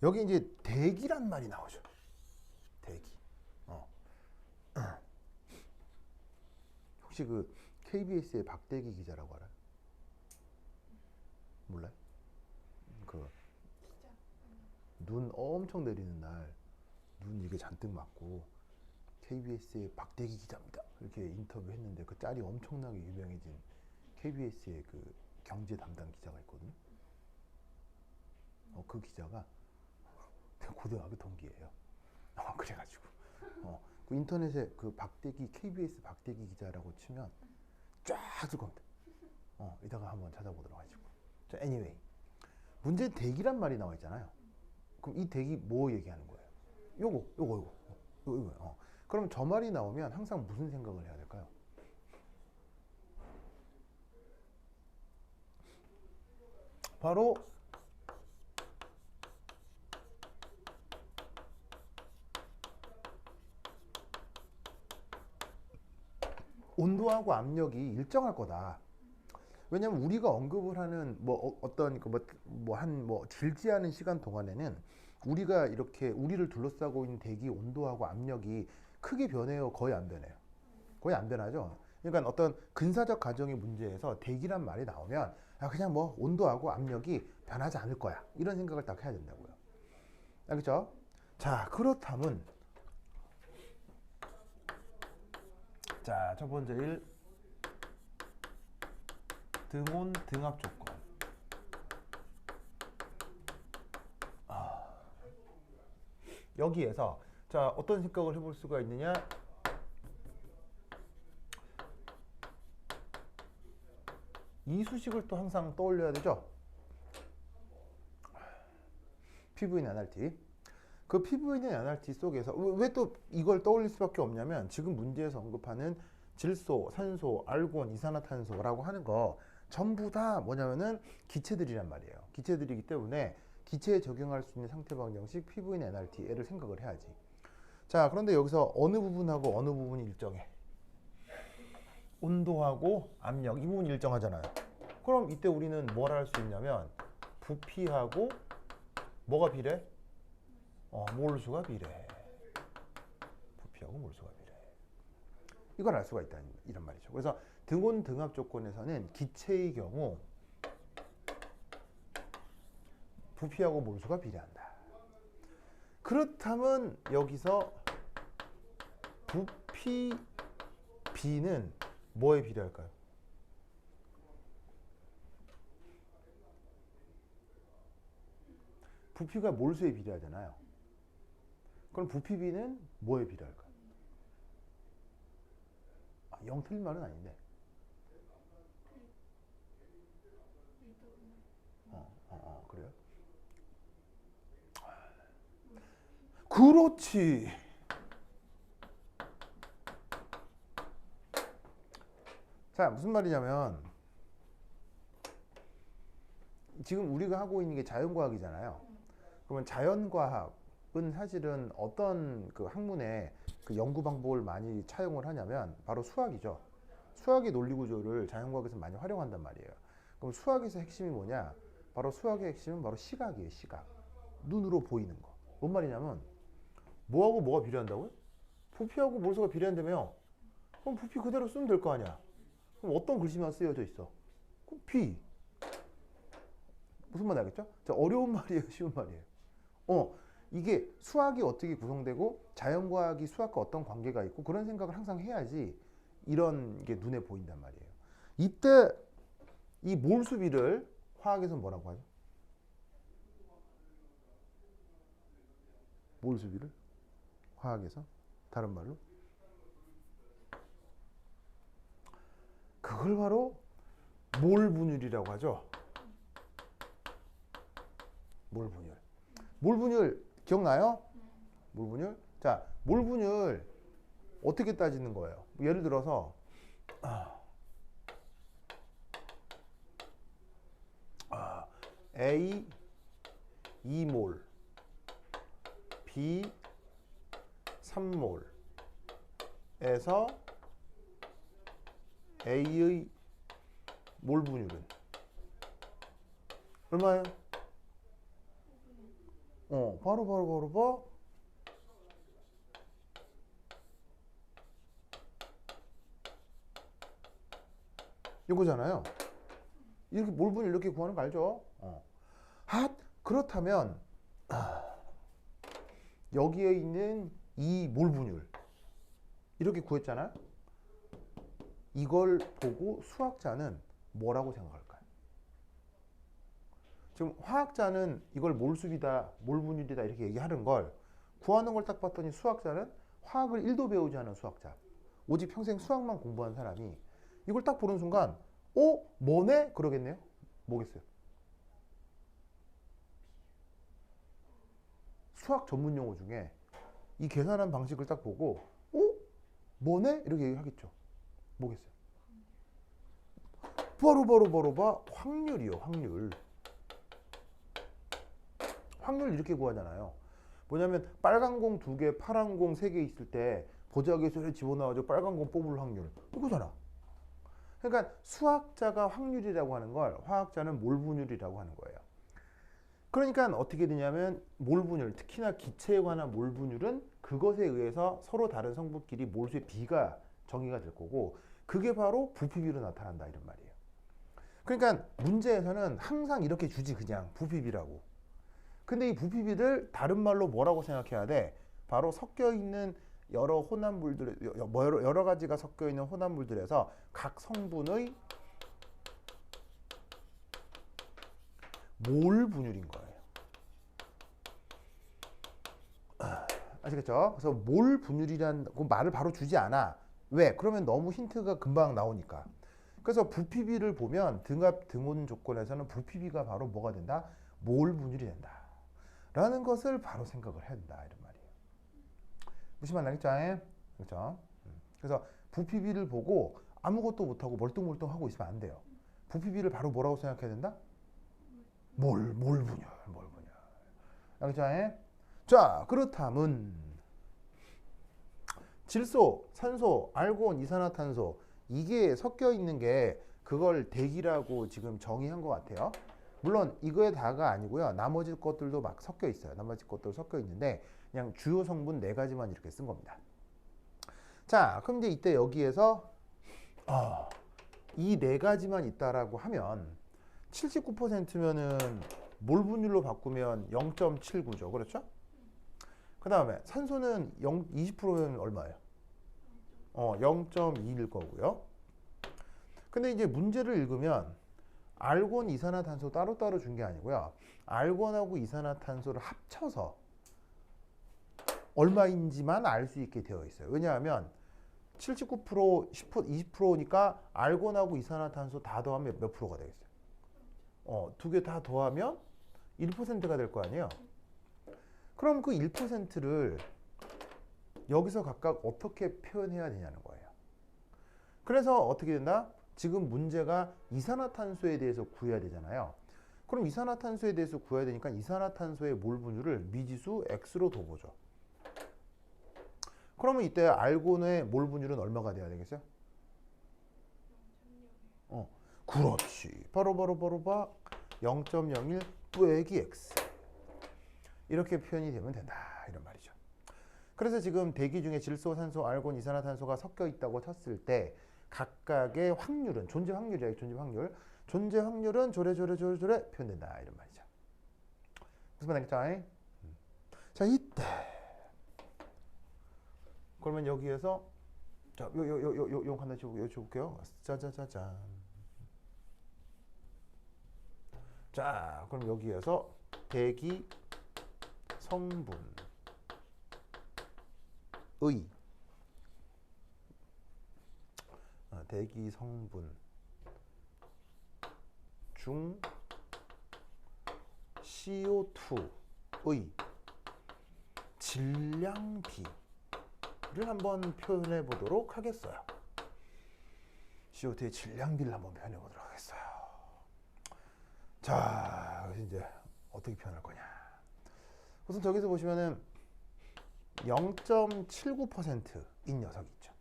여기 이제 대기란 말이 나오죠. 대기. 혹시 그 KBS의 박대기 기자라고 알아요? 몰라요? 그 눈 엄청 내리는 날 눈 이게 잔뜩 맞고 KBS의 박대기 기자입니다. 이렇게 인터뷰했는데 그 짤이 엄청나게 유명해진 KBS의 그 경제 담당 기자가 있거든요. 그 기자가 고등학교 동기예요. 그래가지고 그 인터넷에 그 박대기 KBS 박대기 기자라고 치면 쫙 쓸 겁니다. 이따가 한번 찾아보도록 하시고. 자, anyway 문제 대기란 말이 나와 있잖아요. 그럼 이 대기 뭐 얘기하는 거예요? 요거. 그럼 저 말이 나오면 항상 무슨 생각을 해야 될까요? 바로 온도하고 압력이 일정할 거다. 왜냐면 우리가 언급을 하는 어떤 길지 않은 시간 동안에는 우리가 이렇게 우리를 둘러싸고 있는 대기 온도하고 압력이 크게 변해요? 거의 안 변해요? 거의 안 변하죠. 그러니까 어떤 근사적 가정의 문제에서 대기란 말이 나오면 그냥 온도하고 압력이 변하지 않을 거야, 이런 생각을 딱 해야 된다고요. 알겠죠? 자, 그렇다면 자, 첫 번째 1 등온 등압 조건. 여기에서 자, 어떤 생각을 해볼 수가 있느냐? 이 수식을 또 항상 떠올려야 되죠. PV는 NRT. 그 PV는 NRT 속에서 왜 또 이걸 떠올릴 수밖에 없냐면, 지금 문제에서 언급하는 질소, 산소, 알곤, 이산화탄소라고 하는 거 전부 다 뭐냐면은 기체들이란 말이에요. 기체들이기 때문에 기체에 적용할 수 있는 상태 방정식 PV는 NRT를 생각을 해야지. 자, 그런데 여기서 어느 부분하고 어느 부분이 일정해? 온도하고 압력, 이 부분이 일정하잖아요. 그럼 이때 우리는 뭘 할 수 있냐면 부피하고 뭐가 비례? 몰수가 비례. 부피하고 몰수가 비례. 이걸 알 수가 있다, 이런 말이죠. 그래서 등온 등압 조건에서는 기체의 경우 부피하고 몰수가 비례한다. 그렇다면 여기서 부피 B는 뭐에 비례할까요? 부피가 몰수에 비례하잖아요. 그럼 부피 B는 뭐에 비례할까요? 0 틀린 말은 아닌데. 그래요? 그렇지. 자, 무슨 말이냐면 지금 우리가 하고 있는 게 자연과학이잖아요. 그러면 자연과학은 사실은 어떤 그 학문에 그 연구 방법을 많이 차용을 하냐면 바로 수학이죠. 수학의 논리 구조를 자연과학에서 많이 활용한단 말이에요. 그럼 수학에서 핵심이 뭐냐? 바로 수학의 핵심은 바로 시각이에요. 시각. 눈으로 보이는 거. 뭔 말이냐면 뭐하고 뭐가 비례한다고요? 부피하고 몰수가 비례한다며. 그럼 부피 그대로 쓰면 될 거 아니야. 그럼 어떤 글씨만 쓰여져 있어? 그럼 B. 무슨 말 알겠죠? 자, 어려운 말이에요, 쉬운 말이에요. 이게 수학이 어떻게 구성되고 자연과학이 수학과 어떤 관계가 있고 그런 생각을 항상 해야지 이런 게 눈에 보인단 말이에요. 이때 이 몰수비를 화학에서는 뭐라고 하죠? 몰수비를 화학에서 다른 말로 그걸 바로 몰분율이라고 하죠. 몰분율. 몰분율 기억나요? 몰분율. 자, 몰분율 어떻게 따지는 거예요? 예를 들어서 A 2몰, B 3몰에서 A의 몰분율은 얼마예요? 바로 이거잖아요. 이렇게 몰분율 이렇게 구하는 거 알죠? 그렇다면 여기에 있는 이 몰분율 이렇게 구했잖아요. 이걸 보고 수학자는 뭐라고 생각할까요? 지금 화학자는 이걸 몰수비다, 몰분율이다 이렇게 얘기하는 걸 구하는 걸 딱 봤더니 수학자는 화학을 1도 배우지 않은 수학자, 오직 평생 수학만 공부한 사람이 이걸 딱 보는 순간 뭐네? 그러겠네요. 뭐겠어요? 수학 전문 용어 중에 이 계산한 방식을 딱 보고 뭐네? 이렇게 얘기하겠죠. 뭐겠어요? 바로 확률이요. 확률 이렇게 구하잖아요. 뭐냐면 빨간 공 2개, 파란 공 3개 있을 때 보자기에서 집어넣어가지고 빨간 공 뽑을 확률 이거잖아. 그러니까 수학자가 확률이라고 하는 걸 화학자는 몰분율이라고 하는 거예요. 그러니까 어떻게 되냐면 몰분율, 특히나 기체에 관한 몰분율은 그것에 의해서 서로 다른 성분끼리 몰수의 비가 정의가 될 거고 그게 바로 부피비로 나타난다 이런 말이에요. 그러니까 문제에서는 항상 이렇게 주지 그냥 부피비라고. 근데 이 부피비를 다른 말로 뭐라고 생각해야 돼? 바로 섞여 있는 여러 혼합물들, 여러 가지가 섞여 있는 혼합물들에서 각 성분의 몰 분율인 거예요. 아시겠죠? 그래서 몰 분율이라는 말을 바로 주지 않아. 왜? 그러면 너무 힌트가 금방 나오니까. 그래서 부피비를 보면 등압 등온 조건에서는 부피비가 바로 뭐가 된다? 몰 분율이 된다. 라는 것을 바로 생각을 해야 된다. 이런 말이에요. 무슨 말 나겠죠? 그렇죠? 그래서 부피비를 보고 아무것도 못하고 멀뚱멀뚱하고 있으면 안 돼요. 부피비를 바로 뭐라고 생각해야 된다? 몰 분율. 알겠죠? 자, 그렇다면 질소, 산소, 알고온, 이산화탄소 이게 섞여 있는 게 그걸 대기라고 지금 정의한 것 같아요. 물론 이거에 다가 아니고요. 나머지 것들도 막 섞여 있어요. 나머지 것들 섞여 있는데 그냥 주요 성분 4가지만 이렇게 쓴 겁니다. 자, 그럼 이제 이때 여기에서 이 4가지만 있다라고 하면 79%면은 몰 분율로 바꾸면 0.79죠. 그렇죠? 그 다음에 산소는 20%면 얼마예요? 0.2일 거고요. 근데 이제 문제를 읽으면 알곤, 이산화탄소 따로따로 준 게 아니고요. 알곤하고 이산화탄소를 합쳐서 얼마인지만 알 수 있게 되어 있어요. 왜냐하면 79%, 20%니까 알곤하고 이산화탄소 다 더하면 몇 프로가 되겠어요? 2개 다 더하면 1%가 될 거 아니에요? 그럼 그 1%를 여기서 각각 어떻게 표현해야 되냐는 거예요. 그래서 어떻게 된다? 지금 문제가 이산화탄소에 대해서 구해야 되잖아요. 그럼 이산화탄소에 대해서 구해야 되니까 이산화탄소의 몰 분율을 미지수 x로 둬보죠. 그러면 이때 알곤의 몰 분율은 얼마가 돼야 되겠어요? 그렇지. 바로 0.01 빼기 x. 이렇게 표현이 되면 된다. 이런 말이죠. 그래서 지금 대기 중에 질소, 산소, 알곤, 이산화탄소가 섞여 있다고 쳤을 때 각각의 확률은 존재 확률이에요. 존재 확률은 조래 표현된다. 이런 말이죠. 무슨 말이겠죠? 자, 이때 그러면 여기에서 자, 요 하나 여쭤볼게요. 짜자자잔. 자, 그럼 여기에서 대기 성분의 대기 성분 중 CO2의 질량비를 한번 표현해 보도록 하겠어요. CO2의 질량비를 한번 표현해 보도록 하겠어요. 자, 이제 어떻게 표현할 거냐. 우선 저기서 보시면은 0.79%인 녀석이 있죠.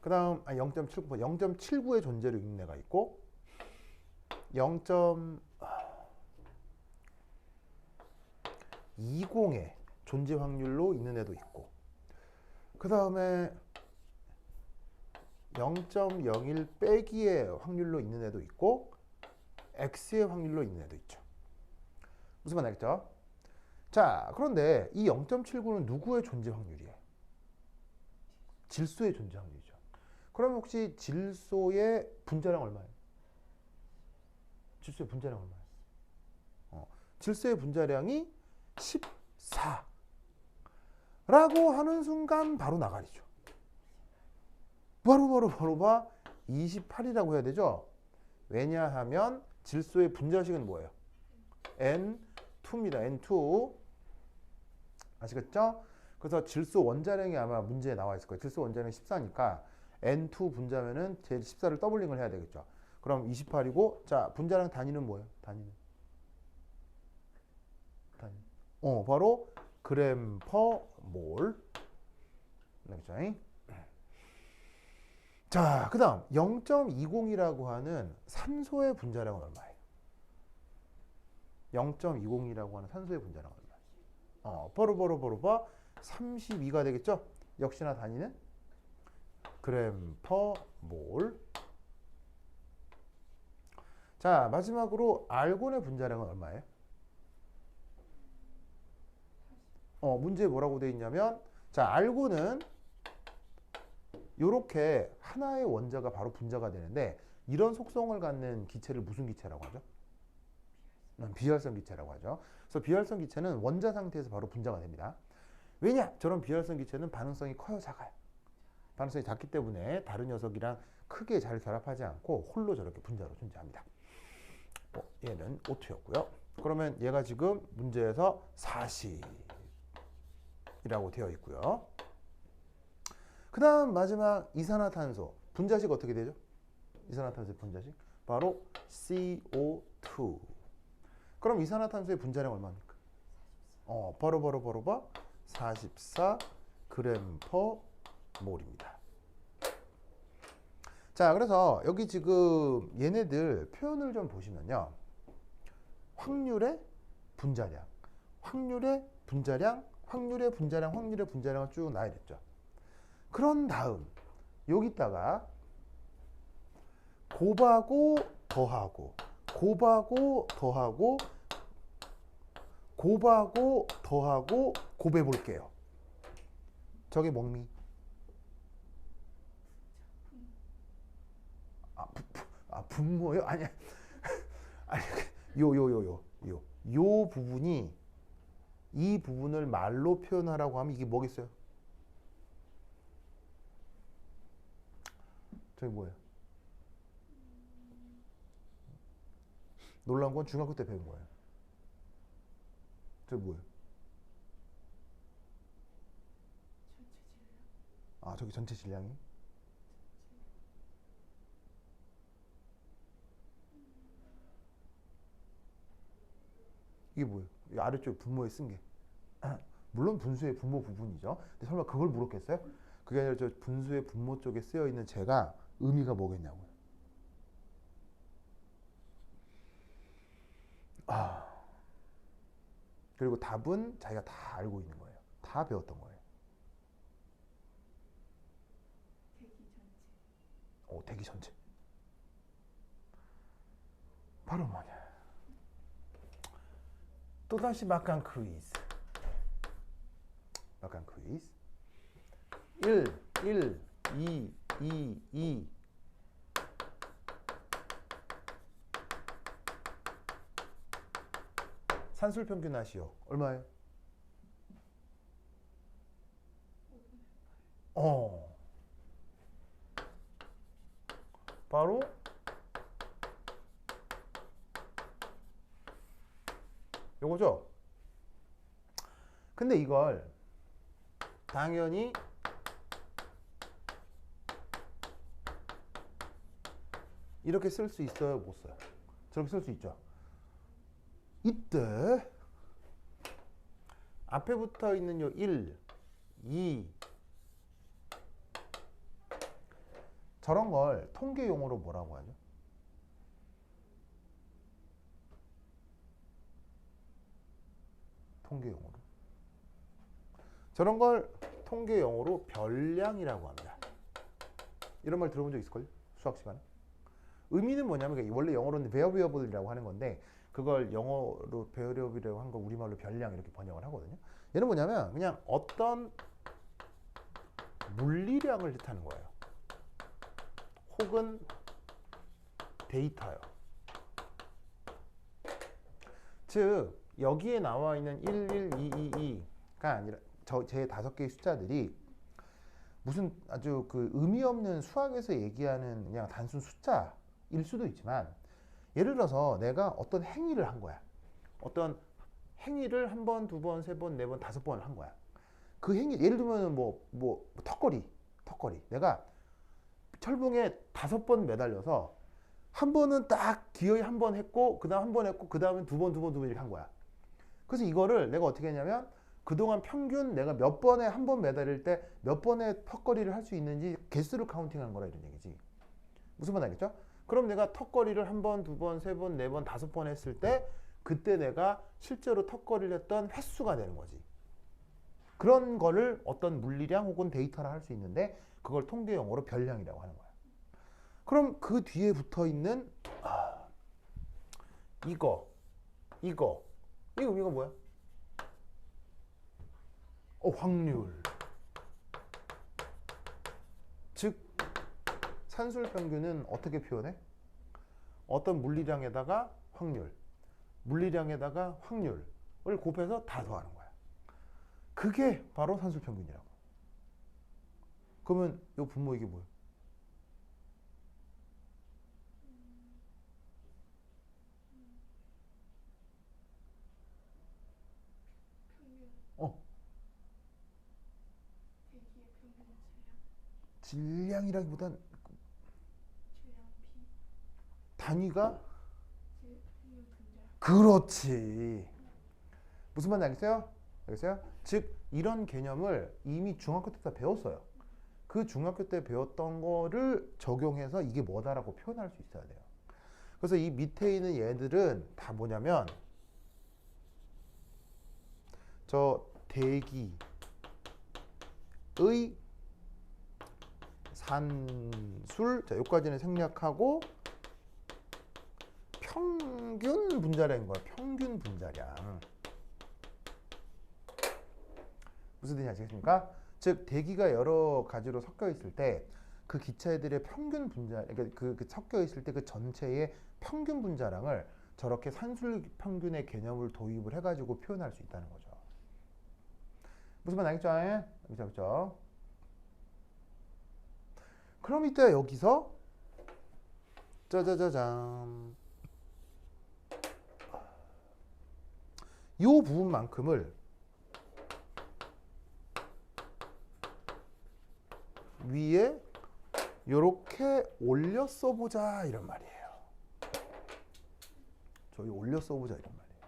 그 다음 0.79의 존재를 읽는 애가 있고 0. 0.20의 존재 확률로 있는 애도 있고, 그 다음에 0.01 빼기의 확률로 있는 애도 있고, x의 확률로 있는 애도 있죠. 무슨 말 알겠죠? 자, 그런데 이 0.79는 누구의 존재 확률이에요? 질소의 존재 확률이죠. 그럼 혹시 질소의 분자량 얼마예요? 질소의 분자량 얼마예요? 질소의 분자량이 14라고 하는 순간 바로 나가리죠. 바로 봐 28이라고 해야 되죠. 왜냐하면 질소의 분자식은 뭐예요? N2입니다. N2 아시겠죠? 그래서 질소 원자량이 아마 문제에 나와 있을 거예요. 질소 원자량이 14니까 N2 분자면은 제 14를 더블링을 해야 되겠죠. 그럼 28이고, 자, 분자량 단위는 뭐예요? 단위. 바로 그램 퍼 몰. 그렇죠? 자, 그 다음 0.20이라고 하는 산소의 분자량은 얼마예요? 0.20이라고 하는 산소의 분자량은 얼마예요? 바로 32가 되겠죠? 역시나 단위는 그램 퍼 몰. 자, 마지막으로 알곤의 분자량은 얼마예요? 문제에 뭐라고 되어 있냐면, 자, 알곤은 이렇게 하나의 원자가 바로 분자가 되는데, 이런 속성을 갖는 기체를 무슨 기체라고 하죠? 비활성 기체라고 하죠. 그래서 비활성 기체는 원자 상태에서 바로 분자가 됩니다. 왜냐? 저런 비활성 기체는 반응성이 커요, 작아요? 반응성이 작기 때문에 다른 녀석이랑 크게 잘 결합하지 않고 홀로 저렇게 분자로 존재합니다. 얘는 O2였고요. 그러면 얘가 지금 문제에서 40이라고 되어 있고요. 그 다음 마지막 이산화탄소 분자식 어떻게 되죠? 이산화탄소의 분자식 바로 CO2. 그럼 이산화탄소의 분자량 얼마입니까? 바로 44 그램 퍼 몰입니다. 자, 그래서 여기 지금 얘네들 표현을 좀 보시면요. 확률의 분자량, 확률의 분자량, 확률의 분자량, 확률의 분자량을 쭉 놔야 됐죠. 그런 다음 여기다가 곱하고 더하고 곱하고 더하고 곱하고 더하고 곱해 볼게요. 저게 뭡니? 분모요? 아니 요 부분이 이 부분을 말로 표현하라고 하면 이게 뭐겠어요? 저기 뭐예요? 놀라운 건 중학교 때 배운 거예요. 저기 뭐예요? 저기 전체 질량이? 이게 뭐예요? 이 아래쪽에 분모에 쓴 게. 물론 분수의 분모 부분이죠. 근데 설마 그걸 물었겠어요? 그게 아니라 저 분수의 분모 쪽에 쓰여 있는 제가 의미가 뭐겠냐고요. 그리고 답은 자기가 다 알고 있는 거예요. 다 배웠던 거예요. 대기 전체. 바로 뭐냐? 또다시 막간 퀴즈. 1, 2. 산술 평균 하시오. 얼마예요? 바로 요거죠. 근데 이걸 당연히 이렇게 쓸 수 있어요, 못 써요? 저렇게 쓸 수 있죠. 이때 앞에 붙어 있는 요 1, 2 저런 걸 통계 용어로 뭐라고 하죠? 통계 용어로. 저런 걸 통계 용어로 별량이라고 합니다. 이런 말 들어본 적 있을걸요? 수학 시간에. 의미는 뭐냐면 원래 영어로는 variable이라고 하는 건데 그걸 영어로 variable이라고 한 걸 우리말로 별량 이렇게 번역을 하거든요. 얘는 뭐냐면 그냥 어떤 물리량을 뜻하는 거예요. 혹은 데이터요. 즉 여기에 나와 있는 11222가 아니라 제 5개의 숫자들이 무슨 아주 그 의미 없는 수학에서 얘기하는 그냥 단순 숫자일 수도 있지만 예를 들어서 내가 어떤 행위를 한 거야. 어떤 행위를 한 번, 두 번, 세 번, 네 번, 5번을 한 거야. 그 행위 예를 들면 뭐 턱걸이 내가 철봉에 5번 매달려서 한 번은 딱 기어이 한 번 했고 그 다음 한 번 했고 그 다음엔 두 번 이렇게 한 거야. 그래서 이거를 내가 어떻게 했냐면 그동안 평균 내가 몇 번에 한 번 매달릴 때 몇 번의 턱걸이를 할 수 있는지 개수를 카운팅한 거라 이런 얘기지. 무슨 말 알겠죠? 그럼 내가 턱걸이를 한 번, 두 번, 세 번, 네 번, 5번 했을 때 그때 내가 실제로 턱걸이를 했던 횟수가 되는 거지. 그런 거를 어떤 물리량 혹은 데이터라 할 수 있는데 그걸 통계 용어로 별량이라고 하는 거야. 그럼 그 뒤에 붙어 있는 이거 이 의미가 뭐야? 확률. 즉 산술 평균은 어떻게 표현해? 어떤 물리량에다가 확률, 물리량에다가 확률을 곱해서 다 더하는 거야. 그게 바로 산술 평균이라고. 그러면 이 분모 이게 뭐야? 질량이라기보단 단위가 그렇지. 무슨 말인지 알겠어요? 알겠어요? 즉 이런 개념을 이미 중학교 때 다 배웠어요. 그 중학교 때 배웠던 거를 적용해서 이게 뭐다라고 표현할 수 있어야 돼요. 그래서 이 밑에 있는 얘들은 다 뭐냐면 저 대기의 산술, 자 여기까지는 생략하고 평균 분자량인 거야. 평균 분자량. 무슨 뜻인지 아시겠습니까? 즉 대기가 여러 가지로 섞여 있을 때 그 기체들의 평균 분자, 그러니까 그 섞여 있을 때 그 전체의 평균 분자량을 저렇게 산술 평균의 개념을 도입을 해가지고 표현할 수 있다는 거죠. 무슨 말 알겠죠? 그렇죠? 그럼 이때 여기서 짜자자잔 이 부분만큼을 위에 이렇게 올려 써보자 이런 말이에요. 저희 올려 써보자 이런 말이에요.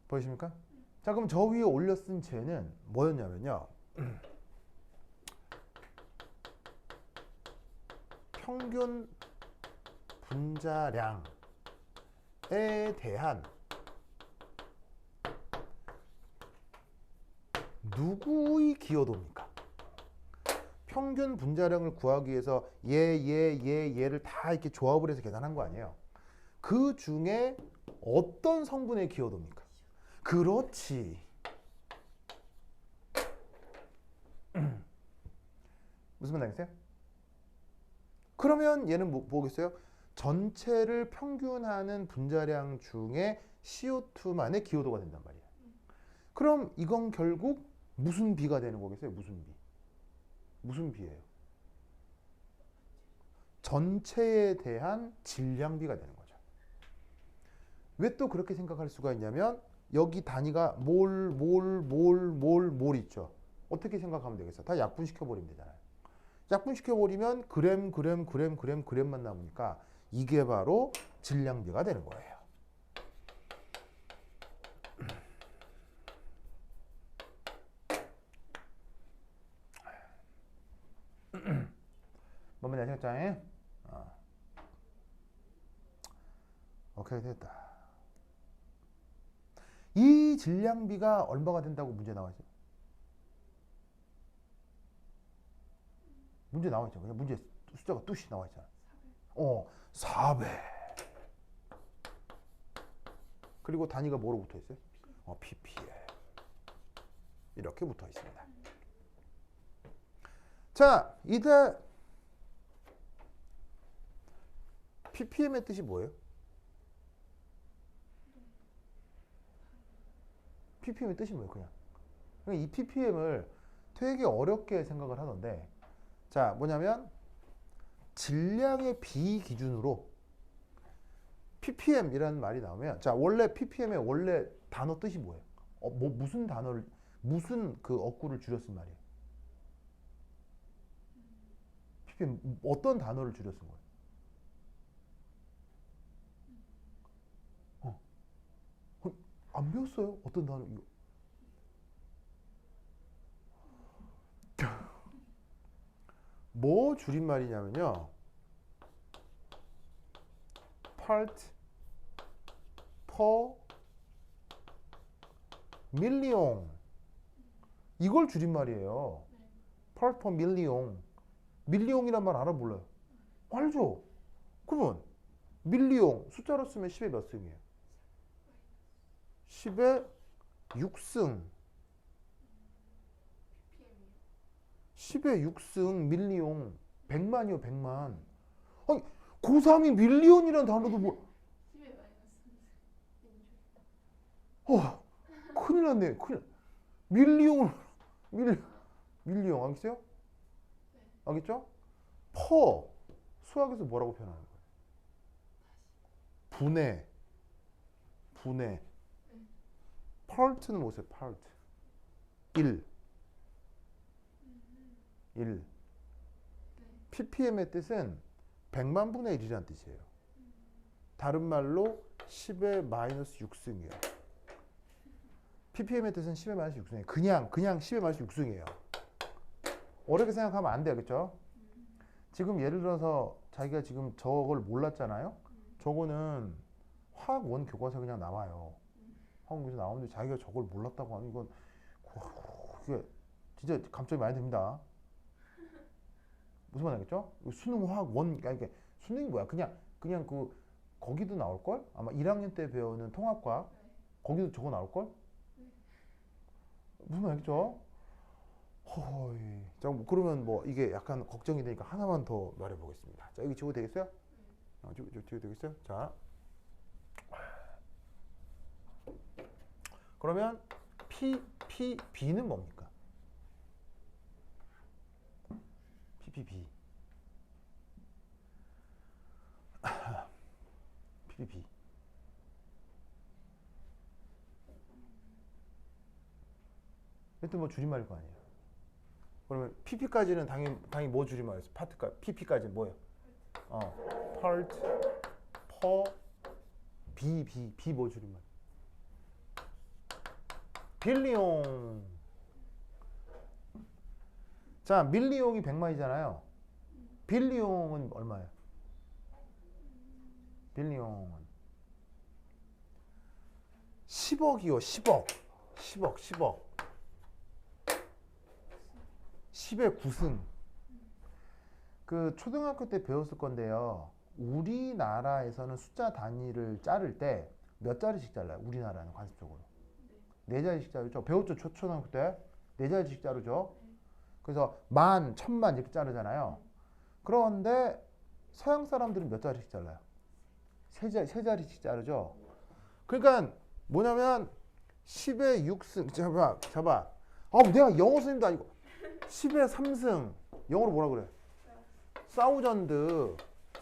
보이십니까? 자 그럼 저 위에 올려 쓴 쟤는 뭐였냐면요. 평균 분자량에 대한 누구의 기여도입니까? 평균 분자량을 구하기 위해서 얘를 다 이렇게 조합을 해서 계산한 거 아니에요. 그 중에 어떤 성분의 기여도입니까? 그렇지. 무슨 말 알겠어요? 그러면 얘는 뭐겠어요? 전체를 평균하는 분자량 중에 CO2만의 기여도가 된단 말이에요. 그럼 이건 결국 무슨 비가 되는 거겠어요? 무슨 비? 무슨 비예요? 전체에 대한 질량비가 되는 거죠. 왜 또 그렇게 생각할 수가 있냐면 여기 단위가 몰 있죠. 어떻게 생각하면 되겠어요? 다 약분시켜버리면 되잖아요. 약분시켜버리면 그램만 남으니까 이게 바로 질량비가 되는 거예요. 뭔지 아시겠죠? 오케이 됐다. 질량비가 얼마가 된다고 문제 나와있어요? 문제 나와있죠. 그냥 문제 숫자가 뚜시 나와있잖아. 400. 그리고 단위가 뭐로 붙어있어요? ppm. 이렇게 붙어있습니다. 자, 이제 ppm의 뜻이 뭐예요? ppm의 뜻이 뭐예요? 그냥 이 ppm을 되게 어렵게 생각을 하던데, 자, 뭐냐면 질량의 비 기준으로 ppm이라는 말이 나오면, 자, 원래 ppm의 원래 단어 뜻이 뭐예요? 무슨 단어를, 무슨 그 어구를 줄여 쓴 말이에요? ppm 어떤 단어를 줄여 쓴 거예요? 안 배웠어요? 어떤 단어? 이거. 뭐 줄임말이냐면요, part per million, 이걸 줄임말이에요. part per million. 밀리옹이란 말 알아 몰라요? 알죠? 그러면 밀리옹 숫자로 쓰면 10의 몇 승이에요? 10의 6승. 10의 6승 밀리옹. 100만이요, 100만. 아니, 고3이 밀리온이라는 단어도 뭐. 큰일 났네. 밀리옹을, 밀리옹, 알겠어요? 알겠죠? 퍼. 수학에서 뭐라고 표현하는 거예요? 분해. part는 뭐세요? part. 1. ppm의 뜻은 100만 분의 1이라는 뜻이에요. 다른 말로 10의 마이너스 6승이에요. ppm의 뜻은 10의 마이너스 6승이에요. 그냥 10의 마이너스 6승이에요. 어렵게 생각하면 안 돼요. 그렇죠? 지금 예를 들어서 자기가 지금 저걸 몰랐잖아요. 저거는 화학 원 교과서에 그냥 나와요. 화학에서 나오는데 자기가 저걸 몰랐다고 하면 이건 그게 진짜 감점이 많이 듭니다. 무슨 말 알겠죠? 수능 화학 원, 그러니까 수능이 뭐야? 그냥 그 거기도 나올 걸? 아마 1학년 때 배우는 통합과학 거기도 저거 나올 걸? 무슨 말 알겠죠? 허이. 자, 그러면 뭐 이게 약간 걱정이 되니까 하나만 더 말해 보겠습니다. 자, 여기 지워도 되겠어요? 지워도 되겠어요? 자, 그러면 PPB는 뭡니까? PPB. PPB. 일단 뭐 줄임말일 거 아니에요. 그러면 PP까지는 당연히 뭐 줄임말이었어? 파트까 PP까지는 뭐예요? part per B 뭐 줄임말? 빌리옹. 자, 밀리옹이 100만이잖아요. 빌리옹은 얼마예요? 빌리옹은 10억이요. 10억. 10의 9승. 그 초등학교 때 배웠을 건데요. 우리나라에서는 숫자 단위를 자를 때 몇 자리씩 잘라요? 우리나라는 관습적으로. 네 자리씩 자르죠. 배웠죠? 초등학교 때. 네 자리씩 자르죠. 그래서 만, 천만 이렇게 자르잖아요. 그런데 서양 사람들은 몇 자리씩 잘라요? 세 자리씩 자르죠. 그러니까 뭐냐면 10의 6승. 잡아. 내가 영어 선생님도 아니고 10의 3승. 영어로 뭐라 그래? 사우전드.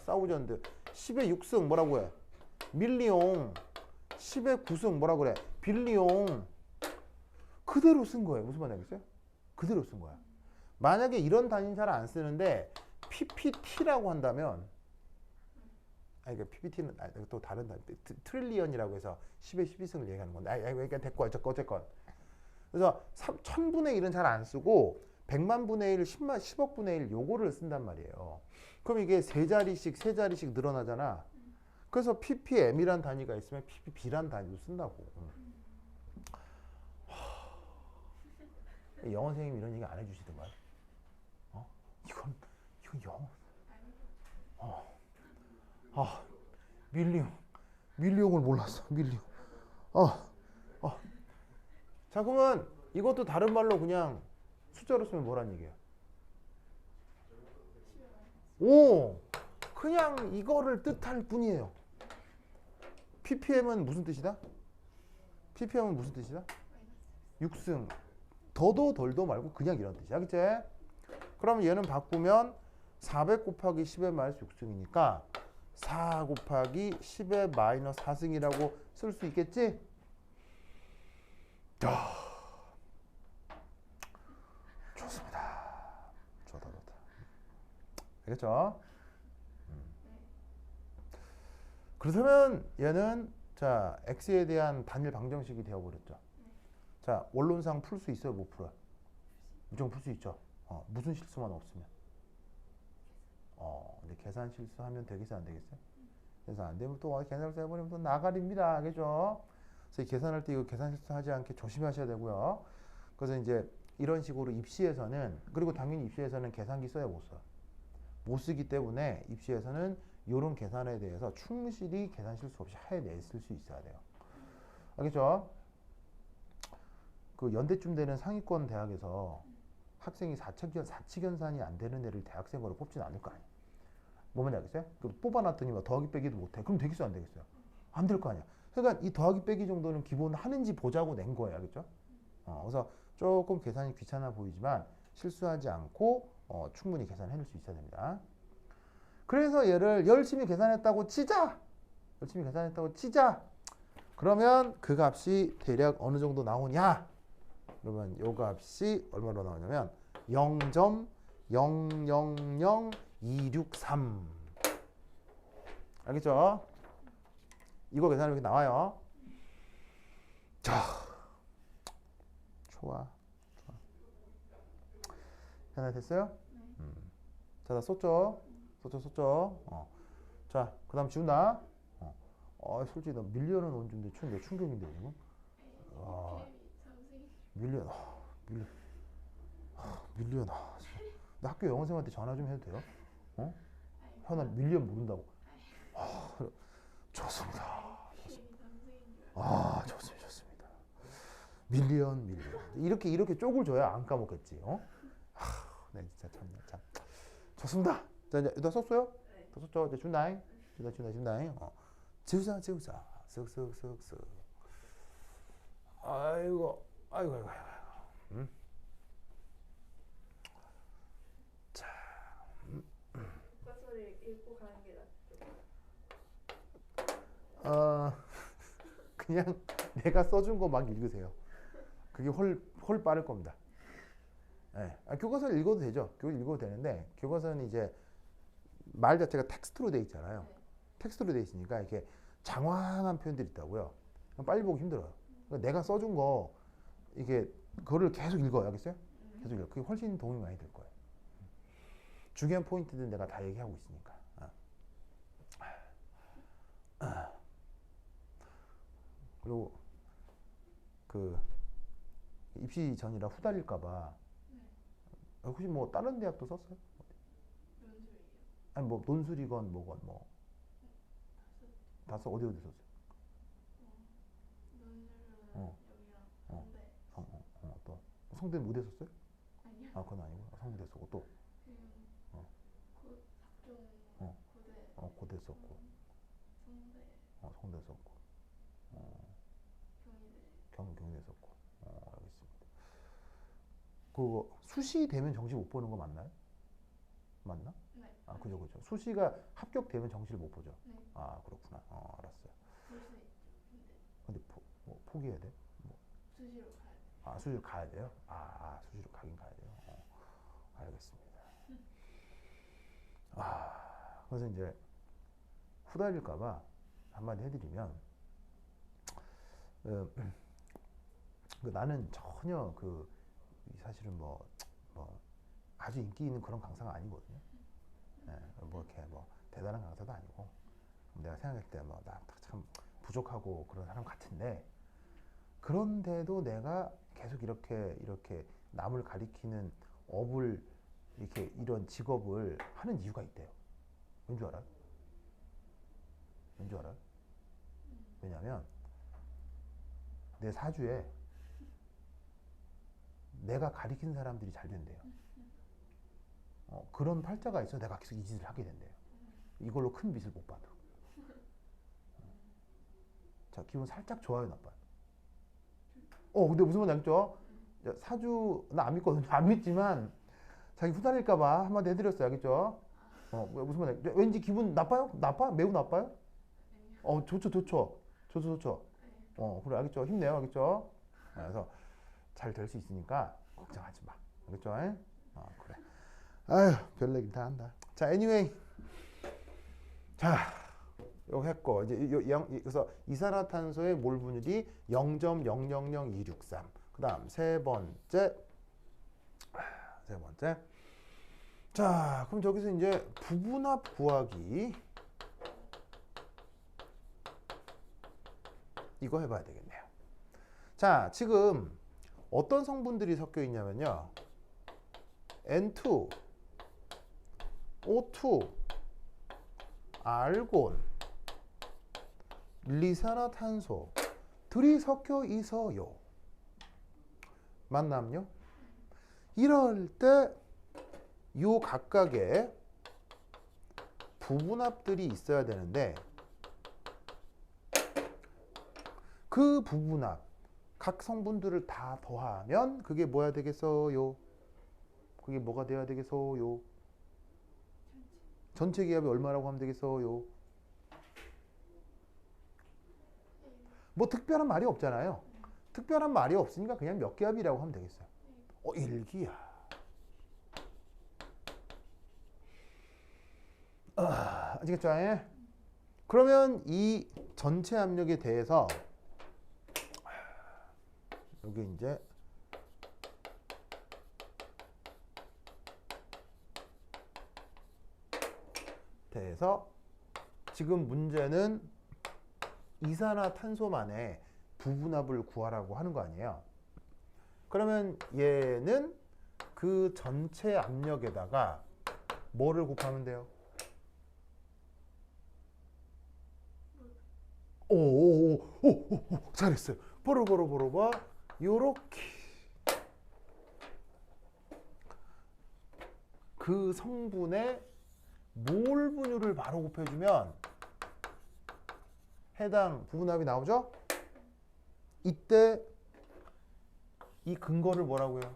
10의 6승 뭐라고 해? 밀리옹. 10의 9승 뭐라 그래? 빌리옹. 그대로 쓴 거예요. 무슨 말인지 알겠어요? 그대로 쓴 거야. 만약에 이런 단위는 잘 안 쓰는데 PPT라고 한다면, 그러니까 PPT는 또 다른 단위, 트릴리언이라고 해서 10의 12승을 얘기하는 건데, 그러니까 됐고 어쨌건. 그래서 1000분의 1은 잘 안 쓰고 100만 분의 1, 10억 분의 1 요거를 쓴단 말이에요. 그럼 이게 세 자리씩 늘어나잖아. 그래서 ppm이란 단위가 있으면 ppb란 단위도 쓴다고. 영어 선생님이 이런 얘기 안 해주시더만. 어? 이건 영어. 아, 밀리용을 몰랐어. 밀리용. 자, 그러면 이것도 다른 말로 그냥 숫자로 쓰면 뭐란 얘기야? 오, 그냥 이거를 뜻할 뿐이에요. ppm은 무슨 뜻이다? ppm은 무슨 뜻이다? 6승. 더도 덜도 말고 그냥 이런 뜻이야. 그치? 그럼 얘는 바꾸면 400 곱하기 10의 마이너스 6승이니까 4 곱하기 10의 마이너스 4승이라고 쓸 수 있겠지? 좋습니다. 좋다. 알겠죠? 그렇다면 얘는 자 x에 대한 단일 방정식이 되어버렸죠. 자, 원론상 풀 수 있어요? 못 풀어요? 무조건 풀 수 있죠. 무슨 실수만 없으면. 근데 계산 실수하면 되겠어요? 안 되겠어요? 계산 안 되면 또 계산을 해버리면 또 나가립니다. 알겠죠? 그래서 이 계산할 때 이거 계산 실수하지 않게 조심하셔야 되고요. 그래서 이제 이런 식으로 입시에서는, 그리고 당연히 입시에서는 계산기 써야 못 써. 못 쓰기 때문에 입시에서는 이런 계산에 대해서 충실히 계산 실수 없이 해냈을 수 있어야 돼요. 알겠죠? 그 연대쯤 되는 상위권 대학에서 학생이 사칙연산이 안 되는 애를 대학생으로 뽑진 않을 거 아니에요. 뭐만 알겠어요? 뽑아놨더니 막 더하기 빼기도 못해. 그럼 되겠어요? 안 되겠어요? 안 될 거 아니야. 그러니까 이 더하기 빼기 정도는 기본 하는지 보자고 낸 거예요. 알겠죠? 그래서 조금 계산이 귀찮아 보이지만 실수하지 않고 충분히 계산해낼 수 있어야 됩니다. 그래서 얘를 열심히 계산했다고 치자. 그러면 그 값이 대략 어느 정도 나오냐? 그러면 요 값이 얼마로 나오냐면 0.000263. 알겠죠? 이거 계산하면 이렇게 나와요. 자, 좋아. 계산 됐어요? 자, 다 썼죠? 자, 그 다음 지운다. 솔직히 나 밀리언은 원주인데 내 충격인데 지금. 밀리언. 나 학교 영어생한테 전화 좀 해도 돼요? 현아 밀리언 모른다고. 좋습니다. 좋습니다. 밀리언. 이렇게 쪽을 줘야 안 까먹겠지. 네, 진짜 참. 좋습니다. 자, 이제 다 썼어요? 다 썼죠? 이제 준다잉. 지우자. 쓱. 아이고. 자. 교과서를 읽고 가는 게 낫죠. 그냥 내가 써준 거 막 읽으세요. 그게 훨 빠를 겁니다. 네. 교과서를 읽어도 되죠. 교과서 읽어도 되는데 교과서는 이제 말 자체가 텍스트로 돼 있잖아요. 텍스트로 돼 있으니까 이렇게 장황한 표현들이 있다고요. 빨리 보기 힘들어요. 그러니까 내가 써준 거 이게 그거를 계속 읽어요. 알겠어요? 계속 읽어. 그게 훨씬 도움이 많이 될 거예요. 중요한 포인트들 내가 다 얘기하고 있으니까. 그리고 그 입시 전이라 후달릴까봐 혹시 뭐 다른 대학도 썼어요? 논술이요. 아니 뭐 논술이건 뭐건 뭐. 다 써. 어디 썼어요? 논술은 어. 여기랑 성대. 또 성대는 무대 썼어요? 아니요. 그건 아니고 성대 썼고 또 작중 어. 고대. 고대 썼고 성대. 성대 썼고 경희대. 경희대 썼고 알겠습니다. 그거 수시 되면 정시 못 보는 거 맞나요? 맞나? 네. 그죠. 수시가 합격되면 정시를 못 보죠. 네. 그렇구나. 알았어요. 볼 수 있죠. 근데 포기해야 돼? 수시로 가야 돼. 수시로 가야 돼요? 수시로 가긴 가야 돼요. 알겠습니다. 그래서 이제 후달릴까봐 한마디 해드리면 나는 전혀 사실은 뭐 아주 인기 있는 그런 강사가 아니거든요. 뭐 이렇게 뭐 대단한 강사도 아니고 내가 생각할 때 뭐 나 참 부족하고 그런 사람 같은데 그런데도 내가 계속 이렇게 남을 가리키는 업을 이렇게 이런 직업을 하는 이유가 있대요. 왠 줄 알아요? 왠 줄 알아요? 왜냐면 내 사주에 내가 가리킨 사람들이 잘 된대요. 그런 팔자가 있어 내가 계속 이 짓을 하게 된대요. 이걸로 큰 빚을 못 받아. 자, 기분 살짝 좋아요, 나빠요? 근데 무슨 말인지 알겠죠? 사주 나 안 믿거든요. 안 믿지만 자기 후달릴까봐 한마디 해드렸어요, 알겠죠? 무슨 말인지 왠지 기분 나빠요? 나빠? 매우 나빠요? 좋죠. 그래, 알겠죠? 힘내요, 알겠죠? 그래서 잘 될 수 있으니까 걱정하지 마, 알겠죠? 그래. 아휴, 별 얘기를 다 한다. 자, anyway, 자, 이거 했고 이제 그래서 이산화탄소의 몰 분율이 0.000263. 그다음 세 번째. 자, 그럼 저기서 이제 부분합 구하기 이거 해봐야 되겠네요. 자, 지금 어떤 성분들이 섞여 있냐면요. N2, O2, 알곤, 리산화탄소들이 섞여 있어요. 맞나요? 이럴 때 요 각각의 부분합들이 있어야 되는데 그 부분합 각 성분들을 다 더하면 그게 뭐야 되겠어요? 그게 뭐가 돼야 되겠어요? 전체 기압이 얼마라고 하면 되겠어요? 뭐 특별한 말이 없잖아요. 특별한 말이 없으니까 그냥 몇 기압이라고 하면 되겠어요. 1기압. 아시겠죠? 그러면 이 전체 압력에 대해서 여기 이제 대해서 지금 문제는 이산화탄소만의 부분합을 구하라고 하는 거 아니에요. 그러면 얘는 그 전체 압력에다가 뭐를 곱하면 돼요? 오, 잘했어요. 보러 요렇게 그 성분의 몰 분율을 바로 곱해주면 해당 부분합이 나오죠? 이때 이 근거를 뭐라고요?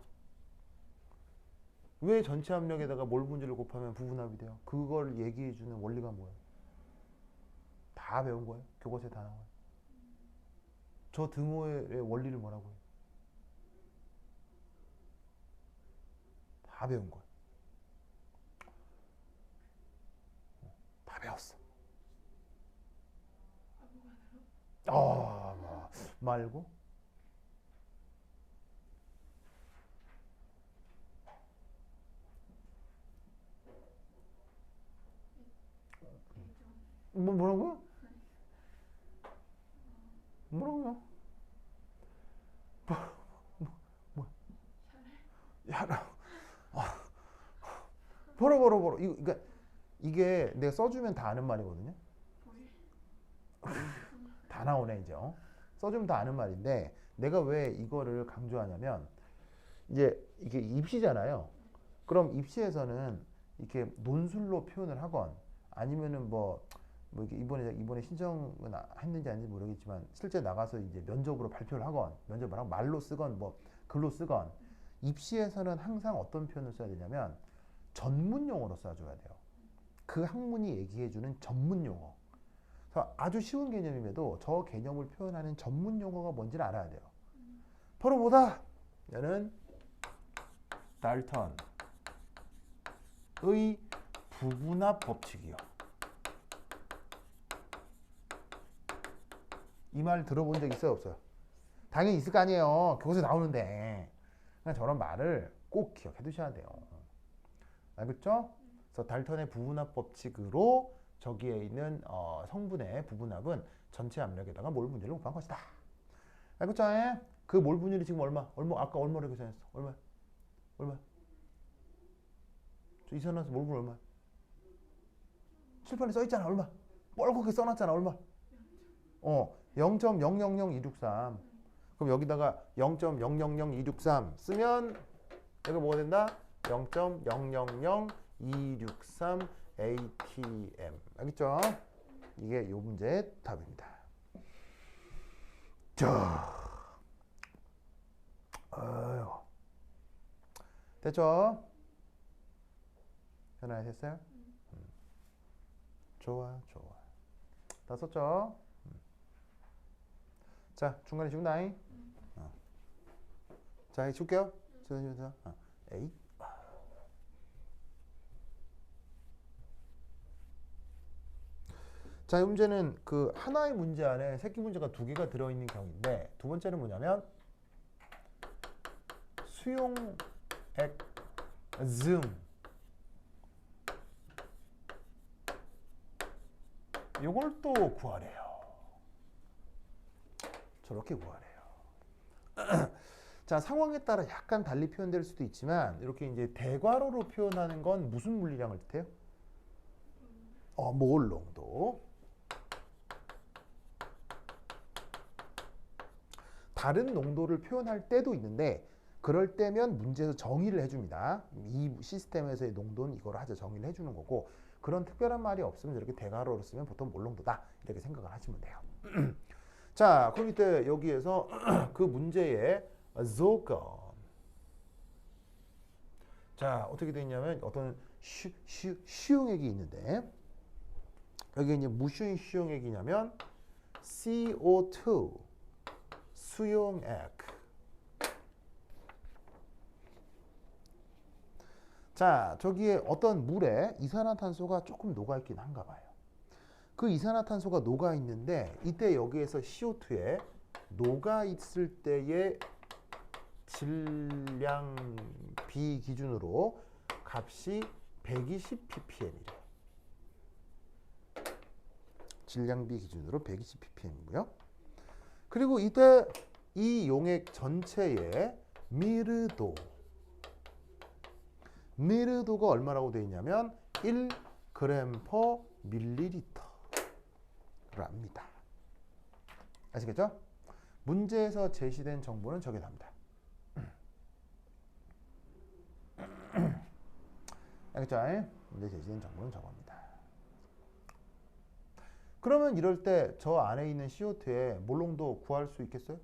왜 전체 압력에다가 몰 분율을 곱하면 부분합이 돼요? 그걸 얘기해주는 원리가 뭐예요? 다 배운 거예요. 교과서에 다 나와요. 저 등호의 원리를 뭐라고 해요? 다 배운 거예요. 다 배웠어. 말고? 뭐라고요? 뭐라고요? 야, 보러. 이게 내가 써주면 다 아는 말이거든요. 다 나오네 이제. 써주면 다 아는 말인데 내가 왜 이거를 강조하냐면 이제 이게 입시잖아요. 그럼 입시에서는 이렇게 논술로 표현을 하건 아니면은 이렇게 이번에 신청은 했는지 아닌지 모르겠지만 실제 나가서 이제 면접으로 발표를 하건 면접을 하고 말로 쓰건 글로 쓰건 입시에서는 항상 어떤 표현을 써야 되냐면 전문 용어로 써줘야 돼요. 그 학문이 얘기해주는 전문 용어. 그래서 아주 쉬운 개념임에도 저 개념을 표현하는 전문 용어가 뭔지를 알아야 돼요. 바로 얘는 달턴의 부분합 법칙이요. 이 말 들어본 적 있어요, 없어요? 당연히 있을 거 아니에요. 교과서에 나오는데. 그냥 저런 말을 꼭 기억해 두셔야 돼요. 알겠죠? 그래서 달턴의 부분합 법칙으로 저기에 있는 성분의 부분합은 전체 압력에다가 몰 분율을 곱한 것이다. 알겠죠? 그 몰 분율이 지금 얼마? 아까 얼마로 계산했어? 얼마? 저 이산화탄소 몰 분율 얼마? 칠판에 써 있잖아. 얼마? 뻘겋게 써놨잖아. 얼마? 0.000263. 그럼 여기다가 0.000263 쓰면 여기 뭐가 된다? 0.000263 ATM. 알겠죠? 이게 이 문제의 답입니다. 자, 아유, 됐죠? 현아야 됐어요? 좋아. 다 썼죠? 자, 중간에 지금 나이. 자, 이거 줄게요. 에이. 자, 이 문제는 그 하나의 문제 안에 새끼 문제가 두 개가 들어있는 경우인데, 두 번째는 뭐냐면 수용액 즈음. 요걸 또 구하래요. 저렇게 구하래요. 자, 상황에 따라 약간 달리 표현될 수도 있지만 이렇게 이제 대괄호로 표현하는 건 무슨 물리량을 뜻해요? 몰 농도. 다른 농도를 표현할 때도 있는데 그럴 때면 문제에서 정의를 해줍니다. 이 시스템에서의 농도는 이걸 하자 정의를 해주는 거고, 그런 특별한 말이 없으면 이렇게 대괄호로 쓰면 보통 몰 농도다 이렇게 생각을 하시면 돼요. 자, 그럼 이때 여기에서 그 문제의 조건. 자, 어떻게 되어 있냐면 어떤 수용액이 있는데, 여기 이제 무슨 수용액이냐면 CO2 수용액. 자, 저기에 어떤 물에 이산화탄소가 조금 녹아있긴 한가 봐요. 그 이산화탄소가 녹아있는데 이때 여기에서 CO2에 녹아있을 때의 질량비 기준으로 값이 120 ppm이래요. 질량비 기준으로 120 ppm이고요. 그리고 이때 이 용액 전체의 미르도가 얼마라고 되어 있냐면 1g per ml랍니다. 아시겠죠? 문제에서 제시된 정보는 저게 답니다. 알겠죠? 문제 제시된 정보는 저겁니다. 그러면 이럴 때 저 안에 있는 CO2의 몰농도 구할 수 있겠어요?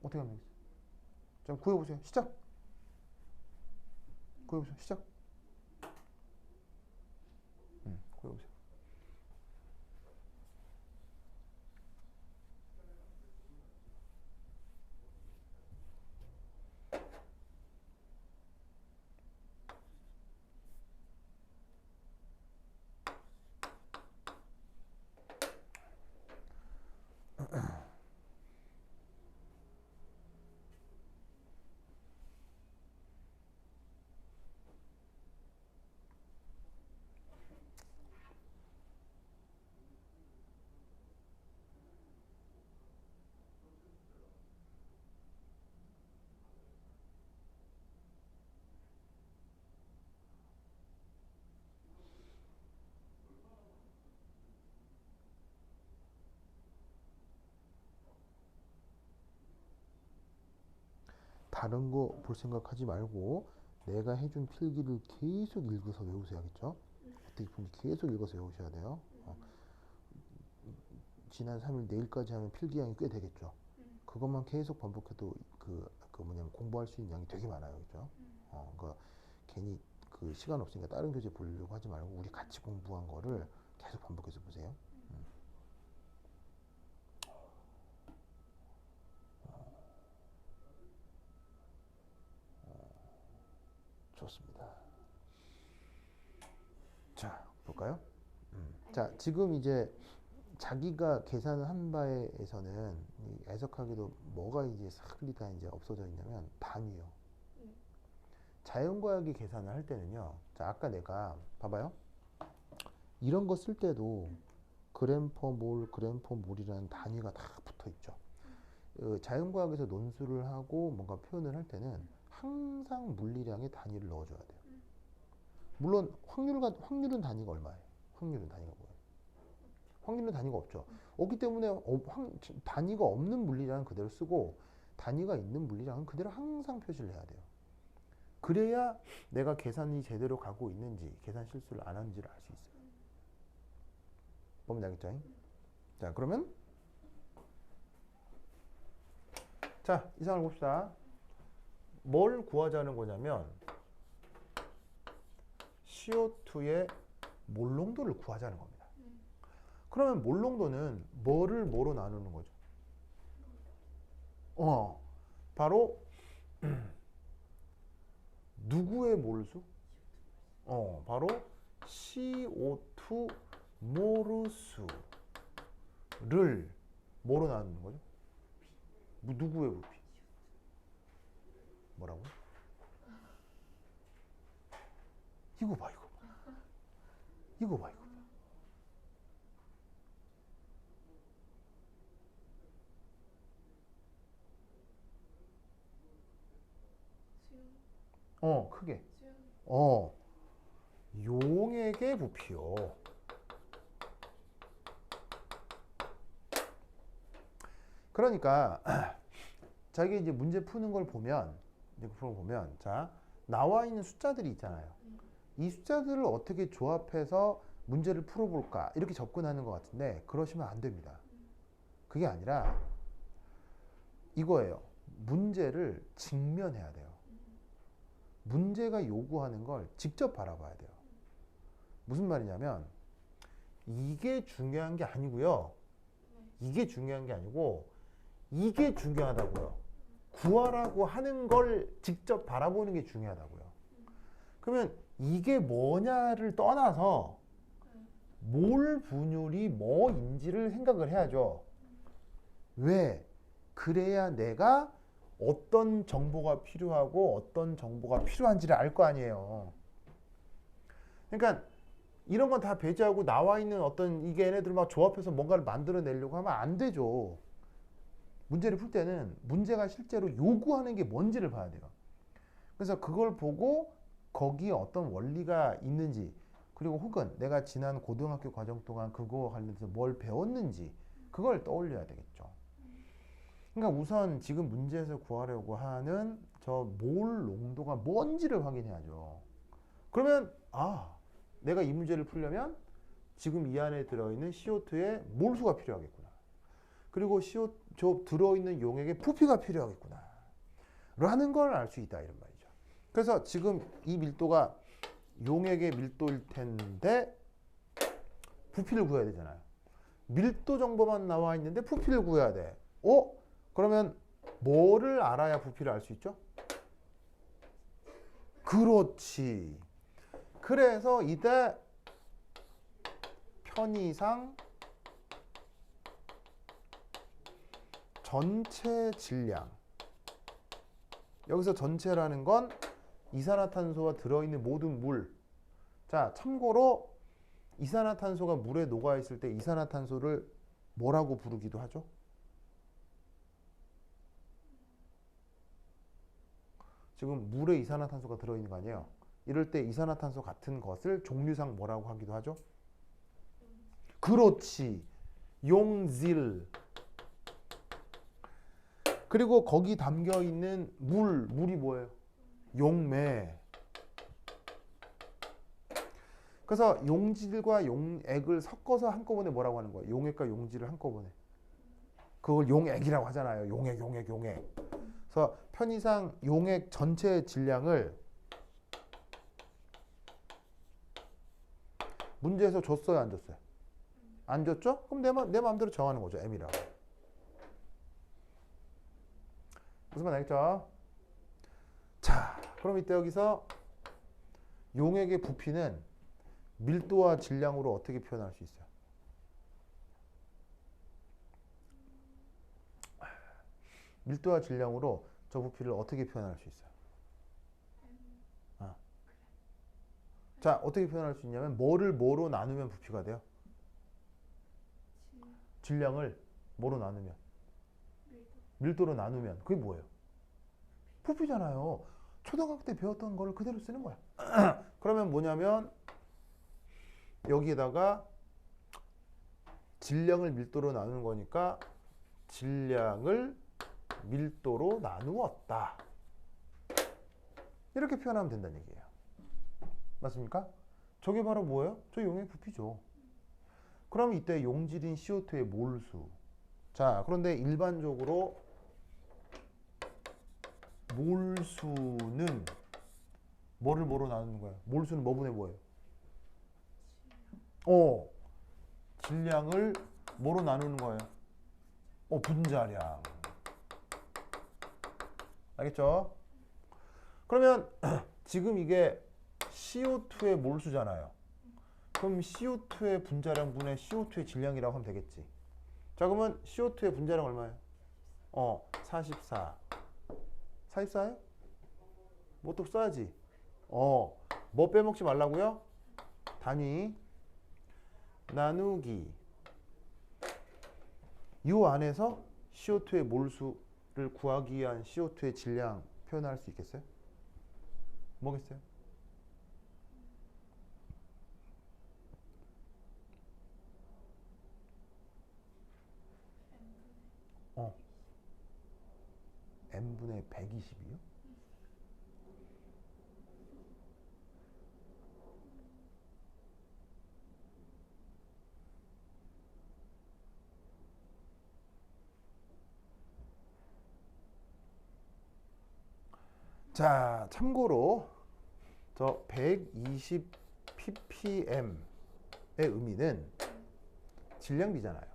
어떻게 하면 되겠어요? 좀 구해보세요. 시작! 구해보세요. 시작! 구해보세요. 다른 거 볼 생각하지 말고 내가 해준 필기를 계속 읽어서 외우셔야겠죠? 어떻게 보면 계속 읽어서 외우셔야 돼요. 지난 3일 내일까지 하면 필기량이 꽤 되겠죠. 그것만 계속 반복해도 그 뭐냐면 공부할 수 있는 양이 되게 많아요, 그죠? 그러니까 괜히 그 시간 없으니까 다른 교재 보려고 하지 말고 우리 같이 공부한 거를 계속 반복해서 보세요. 좋습니다. 자, 볼까요? 자, 지금 이제 자기가 계산을 한 바에서는 해석하기도 뭐가 이제 싹리 다 이제 없어져 있냐면 단위요. 자연과학이 계산을 할 때는요. 자, 아까 내가 봐봐요. 이런 거 쓸 때도 그램 퍼 몰이라는 단위가 다 붙어 있죠. 자연과학에서 논술을 하고 뭔가 표현을 할 때는 항상 물리량의 단위를 넣어줘야 돼요. 물론 확률은 단위가 얼마예요? 확률은 단위가 뭐예요? 확률은 단위가 없죠. 없기 때문에 단위가 없는 물리량은 그대로 쓰고 단위가 있는 물리량은 그대로 항상 표시를 해야 돼요. 그래야 내가 계산이 제대로 가고 있는지 계산 실수를 안 하는지를 알 수 있어요. 보면 알겠죠? 자, 그러면 자, 이상을 봅시다. 뭘 구하자는 거냐면 CO2의 몰 농도를 구하자는 겁니다. 그러면 몰 농도는 뭐를 뭐로 나누는 거죠? 바로 누구의 몰수? 바로 CO2 모르수를 뭐로 나누는 거죠? 누구의 부피? 뭐라고? 이거 봐, 이거 봐. 이거 봐, 이거 봐. 크게. 용액의 부피요. 그러니까 자기 이제 문제 푸는 걸 보면 자, 나와 있는 숫자들이 있잖아요. 이 숫자들을 어떻게 조합해서 문제를 풀어볼까 이렇게 접근하는 것 같은데 그러시면 안 됩니다. 그게 아니라 이거예요. 문제를 직면해야 돼요. 문제가 요구하는 걸 직접 바라봐야 돼요. 무슨 말이냐면 이게 중요한 게 아니고요. 이게 중요한 게 아니고 이게 중요하다고요. 구하라고 하는 걸 직접 바라보는 게 중요하다고요. 그러면 이게 뭐냐를 떠나서 몰 분율이 뭐인지를 생각을 해야죠. 왜? 그래야 내가 어떤 정보가 필요하고 어떤 정보가 필요한지를 알 거 아니에요. 그러니까 이런 건 다 배제하고 나와 있는 어떤 이게 얘네들 막 조합해서 뭔가를 만들어내려고 하면 안 되죠. 문제를 풀 때는 문제가 실제로 요구하는 게 뭔지를 봐야 돼요. 그래서 그걸 보고 거기에 어떤 원리가 있는지 그리고 혹은 내가 지난 고등학교 과정 동안 그거와 관련해서 뭘 배웠는지 그걸 떠올려야 되겠죠. 그러니까 우선 지금 문제에서 구하려고 하는 저 몰 농도가 뭔지를 확인해야죠. 그러면 내가 이 문제를 풀려면 지금 이 안에 들어있는 CO2의 몰수가 필요하겠구나. 그리고 저 들어있는 용액의 부피가 필요하겠구나. 라는 걸 알 수 있다 이런 말이죠. 그래서 지금 이 밀도가 용액의 밀도일 텐데 부피를 구해야 되잖아요. 밀도 정보만 나와 있는데 부피를 구해야 돼. 그러면 뭐를 알아야 부피를 알 수 있죠? 그렇지. 그래서 이때 편의상 전체 질량. 여기서 전체라는 건 이산화탄소가 들어있는 모든 물. 자, 참고로 이산화탄소가 물에 녹아있을 때 이산화탄소를 뭐라고 부르기도 하죠? 지금 물에 이산화탄소가 들어있는 거 아니에요? 이럴 때 이산화탄소 같은 것을 종류상 뭐라고 하기도 하죠? 그렇지. 용질. 그리고 거기 담겨 있는 물이 뭐예요? 용매. 그래서 용질과 용액을 섞어서 한꺼번에 뭐라고 하는 거예요? 용액과 용질을 한꺼번에. 그걸 용액이라고 하잖아요. 용액. 그래서 편의상 용액 전체 질량을 문제에서 줬어요, 안 줬어요? 안 줬죠? 그럼 내 마음대로 정하는 거죠. M이라고. 무슨 말 알겠죠? 자, 그럼 이때 여기서 용액의 부피는 밀도와 질량으로 어떻게 표현할 수 있어요? 밀도와 질량으로 저 부피를 어떻게 표현할 수 있어요? 자, 어떻게 표현할 수 있냐면 뭐를 뭐로 나누면 부피가 돼요? 질량을 뭐로 나누면? 밀도로 나누면 그게 뭐예요? 부피잖아요. 초등학교 때 배웠던 걸 그대로 쓰는 거야. 그러면 뭐냐면 여기에다가 질량을 밀도로 나누는 거니까 질량을 밀도로 나누었다. 이렇게 표현하면 된다는 얘기예요. 맞습니까? 저게 바로 뭐예요? 저 용액 부피죠. 그럼 이때 용질인 CO2의 몰수. 자, 그런데 일반적으로 몰수는 뭐로 나누는 거야? 몰수는 뭐분의 뭐예요? 질량을 뭐로 나누는 거예요? 분자량. 알겠죠? 그러면 지금 이게 CO2의 몰수잖아요. 그럼 CO2의 분자량분의 CO2의 질량이라고 하면 되겠지. 자, 그러면 CO2의 분자량 얼마예요? 44. 44예요? 뭐 또 써야지. 뭐 빼먹지 말라고요? 단위 나누기 이 안에서 CO2의 몰수를 구하기 위한 CO2의 질량 표현할 수 있겠어요? 뭐겠어요? n분의 120이요? 자, 참고로 저 120 ppm의 의미는 질량비잖아요.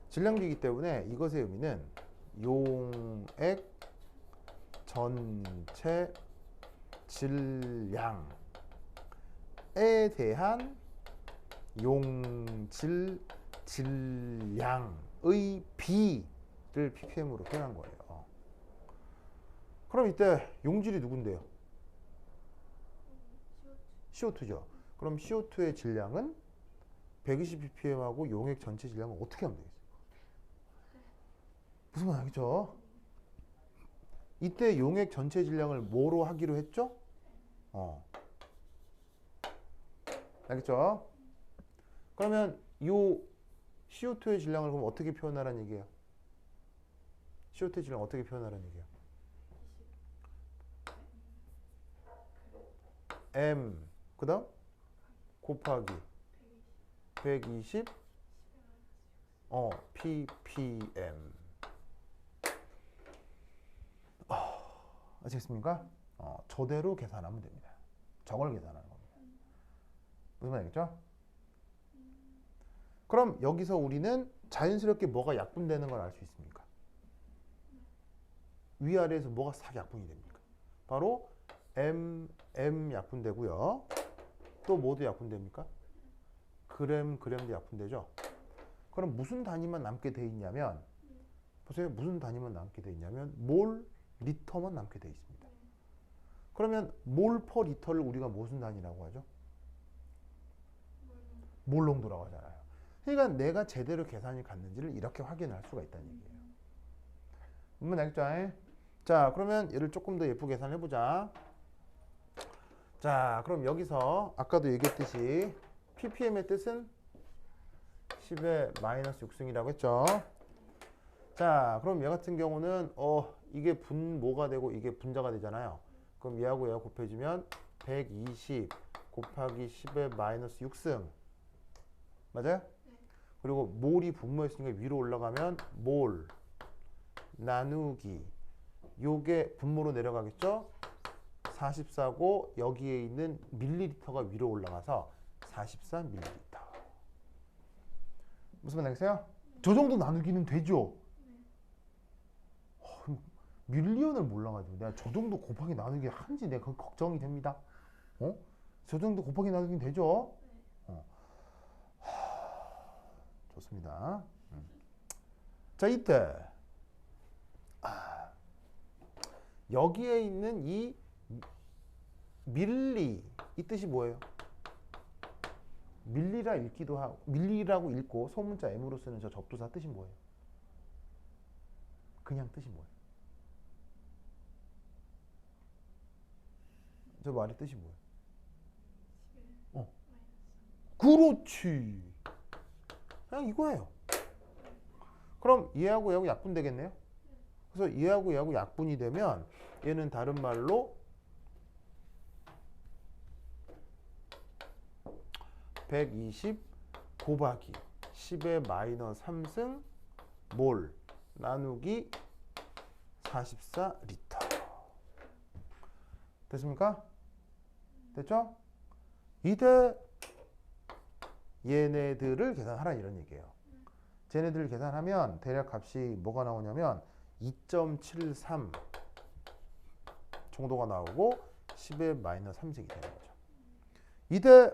질량비이기 때문에 이것의 의미는 용액 전체 질량에 대한 용질 질량의 비를 ppm으로 표현한 거예요. 그럼 이때 용질이 누군데요? CO2죠. 그럼 CO2의 질량은 120ppm하고 용액 전체 질량은 어떻게 하면 되겠어요? 무슨 말 알겠죠? 이때 용액 전체 질량을 뭐로 하기로 했죠? 알겠죠? 그러면 이 CO2의 질량을 그럼 어떻게 표현하라는 얘기예요? CO2의 질량 어떻게 표현하라는 얘기예요? M 그 다음 곱하기 120 ppm. 아시겠습니까? 저대로 계산하면 됩니다. 저걸 계산하는 겁니다. 무슨 말이겠죠? 그럼 여기서 우리는 자연스럽게 뭐가 약분되는 걸 알 수 있습니까? 위아래에서 뭐가 싹 약분이 됩니까? 바로 M 약분되고요. 또 뭐도 약분됩니까? g도 약분되죠. 그럼 무슨 단위만 남게 돼 있냐면 보세요. 무슨 단위만 남게 돼 있냐면 몰 리터만 남게 돼 있습니다. 그러면 몰 퍼 리터를 우리가 무슨 단위라고 하죠? 몰 농도라고 하잖아요. 그러니까 내가 제대로 계산이 갔는지를 이렇게 확인할 수가 있다는 얘기예요. 문제 알겠죠? 자, 그러면 얘를 조금 더 예쁘게 계산해 보자. 자, 그럼 여기서 아까도 얘기했듯이 ppm의 뜻은 10의 마이너스 6승이라고 했죠. 자, 그럼 얘 같은 경우는 이게 분모가 되고 이게 분자가 되잖아요. 그럼 얘하고 얘가 곱해주면 120 곱하기 10의 마이너스 6승. 맞아요? 그리고 몰이 분모였으니까 위로 올라가면 몰 나누기 요게 분모로 내려가겠죠? 44고 여기에 있는 밀리리터가 위로 올라가서 44ml. 무슨 말 알겠어요? 저 정도 나누기는 되죠? 밀리언을 몰라가지고 내가 저 정도 곱하기 나누기 한지 내가 그 걱정이 됩니다. 저 정도 곱하기 나누기는 되죠? 좋습니다. 자, 이때 여기에 있는 이 밀리 이 뜻이 뭐예요? 밀리라 읽기도 하고 밀리라고 읽고 소문자 M으로 쓰는 저 접두사 뜻이 뭐예요? 그냥 뜻이 뭐예요? 저 말의 뜻이 뭐예요? 11 어. 마이너스 그렇지. 그냥 이거예요. 그럼 얘하고 얘하고 약분 되겠네요. 그래서 얘하고 얘하고 약분이 되면 얘는 다른 말로 120 곱하기 10의 마이너스 3승 몰 나누기 44리터. 됐습니까? 됐죠? 이때 얘네들을 계산하라 이런 얘기예요. 쟤네들을 계산하면 대략 값이 뭐가 나오냐면 2.73 정도가 나오고 10의 마이너스 3승이 되는 거죠. 이때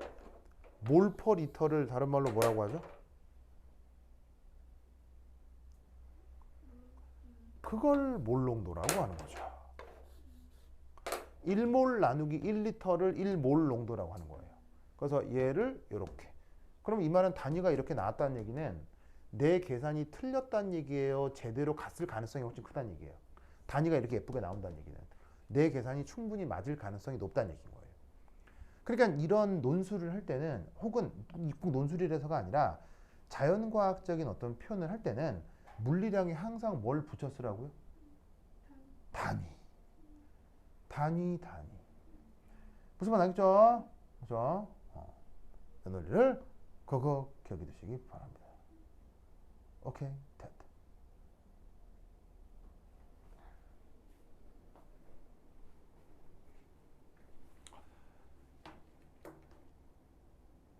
몰 퍼 리터를 다른 말로 뭐라고 하죠? 그걸 몰농도라고 하는 거죠. 1몰 나누기 1리터를 1몰 농도라고 하는 거예요. 그래서 얘를 이렇게. 그럼 이 말은 단위가 이렇게 나왔다는 얘기는 내 계산이 틀렸다는 얘기예요? 제대로 갔을 가능성이 훨씬 크다는 얘기예요? 단위가 이렇게 예쁘게 나온다는 얘기는 내 계산이 충분히 맞을 가능성이 높다는 얘기인 거예요. 그러니까 이런 논술을 할 때는 혹은 꼭 논술이라서가 아니라 자연과학적인 어떤 표현을 할 때는 물리량에 항상 뭘 붙여 쓰라고요? 단위. 단위. 무슨 말 알겠죠? 그죠? 이 논리를 그거 기억해 두시기 바랍니다. 오케이.